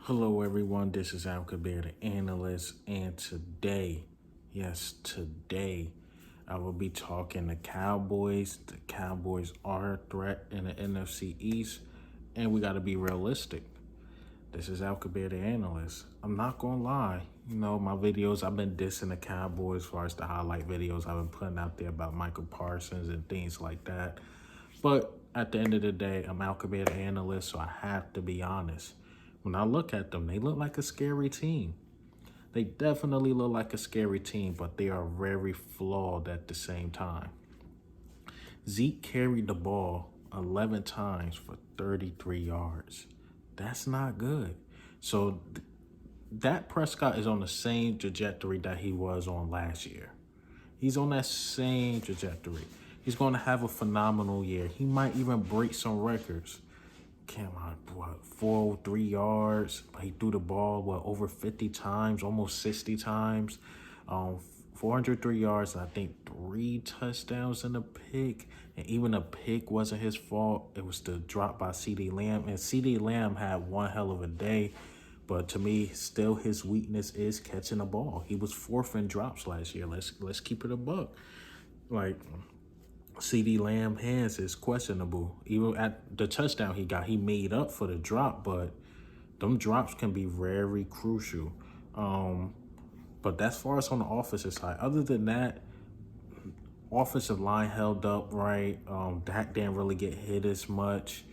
Hello, everyone. This is Al Kabir, the analyst, and today, yes, today, I will be talking the Cowboys. The Cowboys are a threat in the NFC East, and we got to be realistic. This is Al Kabir, the analyst. I'm not gonna lie. My videos, I've been dissing the Cowboys as far as the highlight videos I've been putting out there about Michael Parsons and things like that. But at the end of the day, I'm Al Kabir, the analyst, so I have to be honest. When I look at them, they look like a scary team. They definitely look like a scary team, but they are very flawed at the same time. Zeke carried the ball 11 times for 33 yards. That's not good. So that Prescott is on the same trajectory that he was on last year. He's on that same trajectory. He's going to have a phenomenal year. He might even break some records. Came out, 403 yards. He threw the ball, over 50 times, almost 60 times. 403 yards, and I think 3 touchdowns in a pick. And even a pick wasn't his fault. It was the drop by C.D. Lamb. And C.D. Lamb had one hell of a day. But to me, still his weakness is catching the ball. He was fourth in drops last year. Let's keep it a buck. Like, C.D. Lamb hands is questionable. Even at the touchdown he made up for the drop, but them drops can be very crucial. But that's far as on the offensive side. Other than that, offensive line held up right. Dak didn't really get hit as much.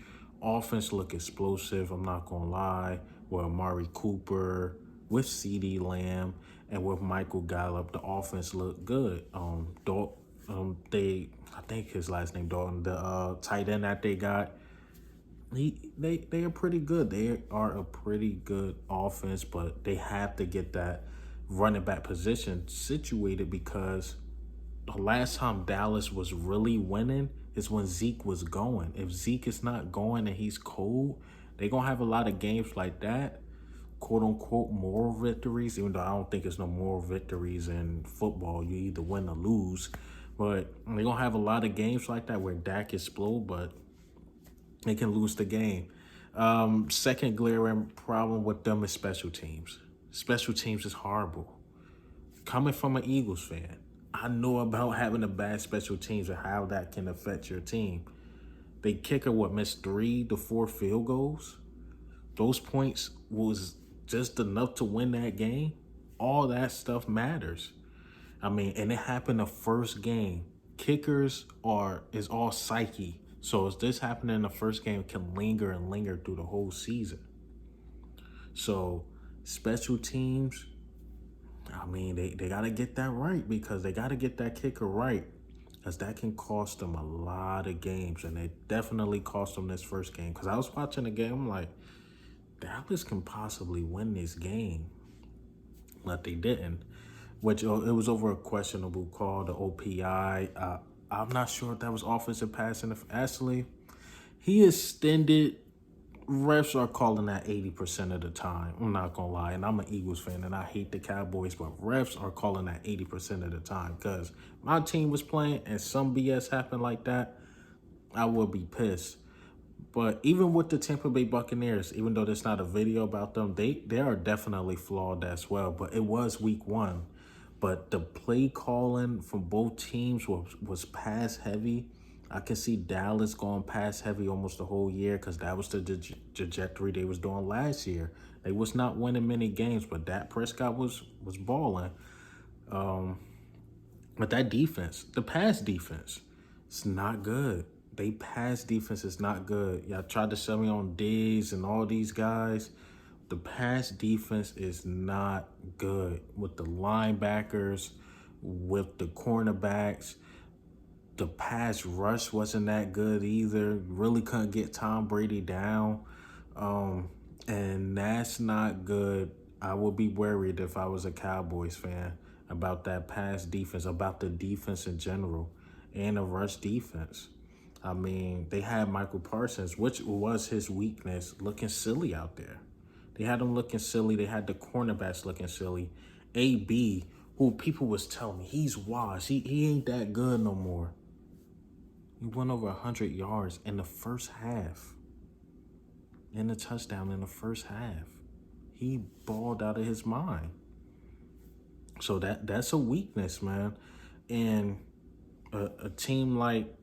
Offense look explosive, I'm not going to lie. With Amari Cooper, with C.D. Lamb, and with Michael Gallup, the offense looked good. I think his last name Dalton, the tight end that they got, they are pretty good. They are a pretty good offense, but they have to get that running back position situated because the last time Dallas was really winning is when Zeke was going. If Zeke is not going and he's cold, they're going to have a lot of games like that, quote unquote, moral victories, even though I don't think there's no moral victories in football. You either win or lose. But they're going to have a lot of games like that where Dak explode, but they can lose the game. Second glaring problem with them is special teams. Special teams is horrible. Coming from an Eagles fan, I know about having a bad special teams and how that can affect your team. They kicker missed 3 to 4 field goals. Those points was just enough to win that game. All that stuff matters. And it happened the first game. Kickers is all psyche. So if this happened in the first game, it can linger and linger through the whole season. So special teams, they got to get that right because they got to get that kicker right because that can cost them a lot of games. And it definitely cost them this first game because I was watching the game. I'm like, Dallas can possibly win this game. But they didn't, which it was over a questionable call, the OPI. I'm not sure if that was offensive passing. Actually, he extended. Refs are calling that 80% of the time. I'm not going to lie. And I'm an Eagles fan and I hate the Cowboys, but refs are calling that 80% of the time because my team was playing and some BS happened like that, I would be pissed. But even with the Tampa Bay Buccaneers, even though there's not a video about them, they are definitely flawed as well. But it was week 1. But the play calling from both teams was pass heavy. I can see Dallas going pass heavy almost the whole year because that was the trajectory they was doing last year. They was not winning many games, but Dak Prescott was balling. But that defense, the pass defense, it's not good. They pass defense is not good. Y'all tried to sell me on Diggs and all these guys. The pass defense is not good with the linebackers, with the cornerbacks. The pass rush wasn't that good either. Really couldn't get Tom Brady down. And that's not good. I would be worried if I was a Cowboys fan about that pass defense, about the defense in general, and the rush defense. They had Michael Parsons, which was his weakness, looking silly out there. They had him looking silly. They had the cornerbacks looking silly. AB, who people was telling me, he's washed. He ain't that good no more. He went over 100 yards in the first half. And a touchdown in the first half. He balled out of his mind. So that's a weakness, man. And a team like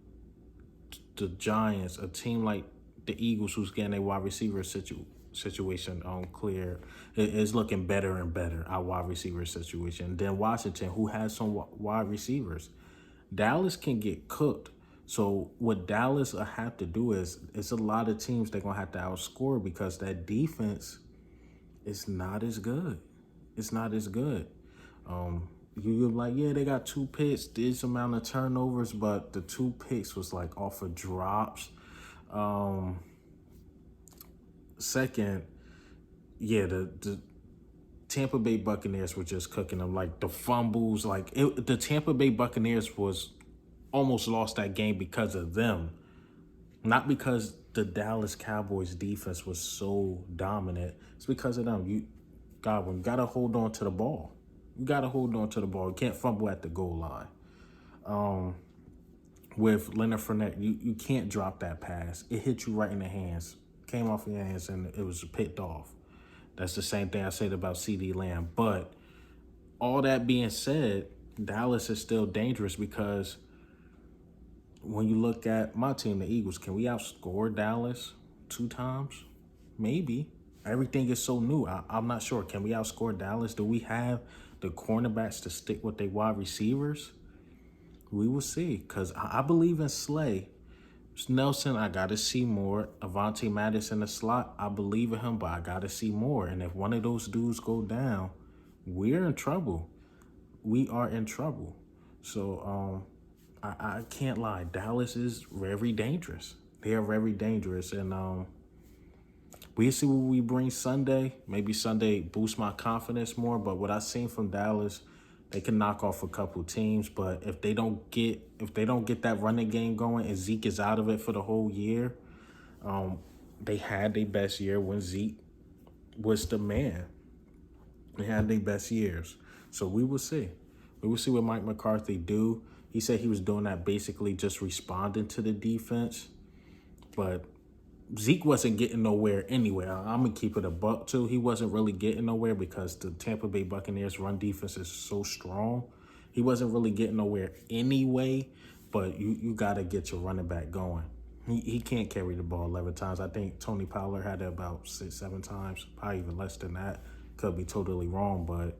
the Giants, a team like the Eagles, who's getting a wide receiver situation clear, is looking better and better. Our wide receiver situation. Then Washington, who has some wide receivers. Dallas can get cooked. So what Dallas will have to do is, it's a lot of teams they're gonna have to outscore because that defense is not as good. It's not as good. You're like, yeah, they got 2 picks, this amount of turnovers, but the 2 picks was like off of drops. Second, yeah, the Tampa Bay Buccaneers were just cooking them. Like the fumbles, the Tampa Bay Buccaneers was almost lost that game because of them. Not because the Dallas Cowboys defense was so dominant. It's because of them. You gotta hold on to the ball. You gotta hold on to the ball. You can't fumble at the goal line. With Leonard Fournette, you can't drop that pass. It hit you right in the hands. Came off your hands and it was picked off. That's the same thing I said about CD Lamb. But all that being said, Dallas is still dangerous because when you look at my team, the Eagles, can we outscore Dallas 2 times? Maybe. Everything is so new. I'm not sure. Can we outscore Dallas? Do we have the cornerbacks to stick with their wide receivers? We will see. Because I believe in Slay. Nelson, I got to see more. Avonte Maddox in the slot, I believe in him, but I got to see more. And if one of those dudes go down, we're in trouble. We are in trouble. So I can't lie. Dallas is very dangerous. They are very dangerous. And we'll see what we bring Sunday. Maybe Sunday boosts my confidence more. But what I've seen from Dallas, they can knock off a couple teams. But if they don't get that running game going and Zeke is out of it for the whole year, they had their best year when Zeke was the man. They had their best years. So we will see. We will see what Mike McCarthy do. He said he was doing that basically just responding to the defense. But Zeke wasn't getting nowhere anyway. I'm going to keep it a buck, too. He wasn't really getting nowhere because the Tampa Bay Buccaneers run defense is so strong. He wasn't really getting nowhere anyway, but you got to get your running back going. He can't carry the ball 11 times. I think Tony Pollard had it about 6, 7 times, probably even less than that. Could be totally wrong, but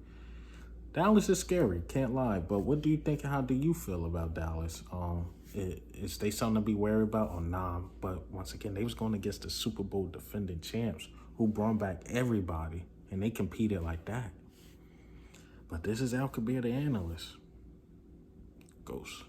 Dallas is scary, can't lie. But what do you think and how do you feel about Dallas? Is they something to be worried about or nah? But once again, they was going against the Super Bowl defending champs who brought back everybody, and they competed like that. But this is Al Kabir, the analyst. Ghost.